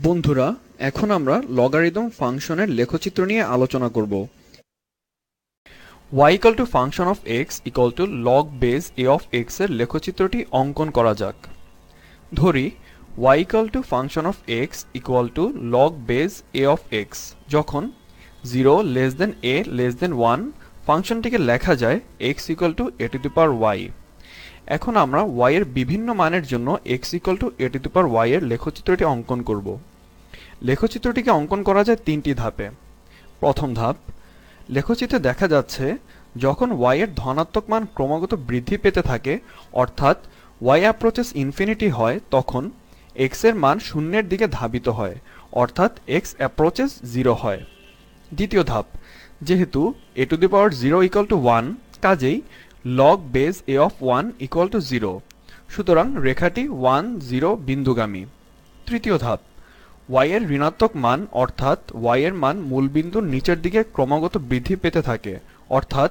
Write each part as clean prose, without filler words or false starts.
বন্ধুরা, এখন আমরা লগারিদম ফাংশনের লেখচিত্র নিয়ে আলোচনা করব। y equal to function of x equal to log base a of x এর লেখচিত্রটি অঙ্কন করা যাক। ধরি y equal to function of x equal to log base a of x যখন 0 less than a less than 1 ফাংশনটিকে লেখা যায় x equal to a to the power y। এখন আমরা y এর বিভিন্ন মানের জন্য x equal to a to the power y এর লেখচিত্রটি অঙ্কন করব। লেখচিত্রটিকে অঙ্কন করা যায় তিনটি ধাপে। প্রথম ধাপ, লেখচিত্রে দেখা যাচ্ছে যখন y এর ধনাত্মক মান ক্রমাগত বৃদ্ধি পেতে থাকে অর্থাৎ y অ্যাপ্রোচেস ইনফিনিটি হয় তখন x এর মান শূন্যের দিকে ধাবিত হয় অর্থাৎ x অ্যাপ্রোচেস 0 হয়। দ্বিতীয় ধাপ, যেহেতু a to the power 0 equal to 1 কাজেই log base a of 1 equal to 0, সুতরাং রেখাটি 1 0 বিন্দুগামী। তৃতীয় ধাপ, y এর ঋণাত্মক মান অর্থাৎ y এর মান মূলবিন্দুর নিচের দিকে ক্রমাগত বৃদ্ধি পেতে থাকে অর্থাৎ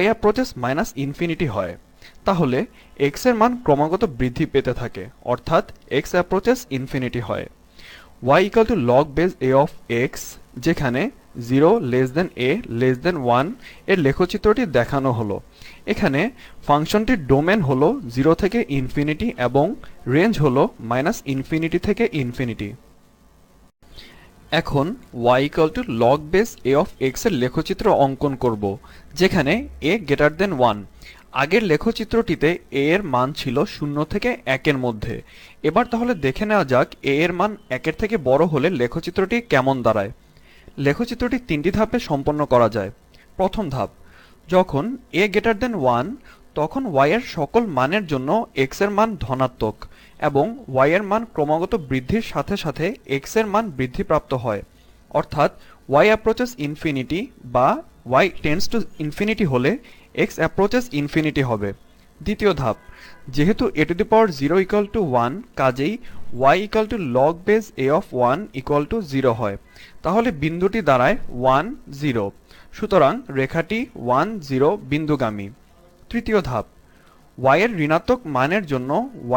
y অ্যাপ্রোচেস মাইনাস ইনফিনিটি হয়, তাহলে x এর মান ক্রমাগত বৃদ্ধি পেতে থাকে অর্থাৎ x অ্যাপ্রোচেস ইনফিনিটি হয়। y equal to log base a of x যেখানে 0 less than a less than 1 এর লেখচিত্রটি দেখানো হলো। এখানে ফাংশনটির ডোমেন হলো 0 থেকে ইনফিনিটি এবং রেঞ্জ হলো মাইনাস ইনফিনিটি থেকে ইনফিনিটি। এখন y equal to log base a of x এর লেখচিত্র অঙ্কন করব যেখানে a গ্রেটার দেন 1। আগের লেখচিত্রটিতে a এর মান ছিল 0 থেকে 1 এর মধ্যে। এবার তাহলে দেখে নেওয়া যাক a এর মান 1 এর থেকে বড় হলে লেখচিত্রটি কেমন দাঁড়ায়। লেখচিত্রটি তিনটি ধাপে সম্পন্ন করা যায়। প্রথম ধাপ, যখন a গ্রেটার দেন 1 তখন y এর সকল মানের জন্য x এর মান ধনাত্মক এবং y এর মান ক্রমাগত বৃদ্ধির সাথে সাথে x এর মান বৃদ্ধিপ্রাপ্ত হয় অর্থাৎ y অ্যাপ্রোচেস ইনফিনিটি বা y টেন্ডস টু ইনফিনিটি হলে x অ্যাপ্রোচেস ইনফিনিটি হবে। দ্বিতীয় ধাপ, যেহেতু a to the power 0 equal to 1 কাজেই y equal to log base a of 1 equal to 0 হয়, তাহলে বিন্দুটি দাঁড়ায় 1 0, সুতরাং রেখাটি 1 0 বিন্দুগামী। তৃতীয় ধাপ, y এর ঋণাত্মক মানের জন্য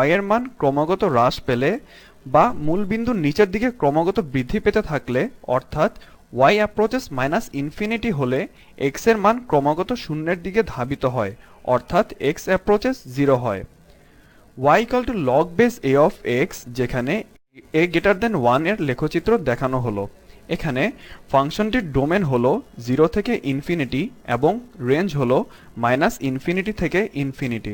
y এর মান ক্রমাগত হ্রাস পেলে বা মূলবিন্দুর নিচের দিকে ক্রমাগত বৃদ্ধি পেতে থাকলে অর্থাৎ y অ্যাপ্রোচেস মাইনাস ইনফিনিটি হলে x এর মান ক্রমাগত শূন্যের দিকে ধাবিত হয় অর্থাৎ x অ্যাপ্রোচেস 0 হয়। y equal to log base a of x যেখানে a গ্রেটার দেন 1 এর লেখচিত্র দেখানো হলো। এখানে ফাংশনটির ডোমেন হলো 0 থেকে ইনফিনিটি এবং রেঞ্জ হলো মাইনাস ইনফিনিটি থেকে ইনফিনিটি।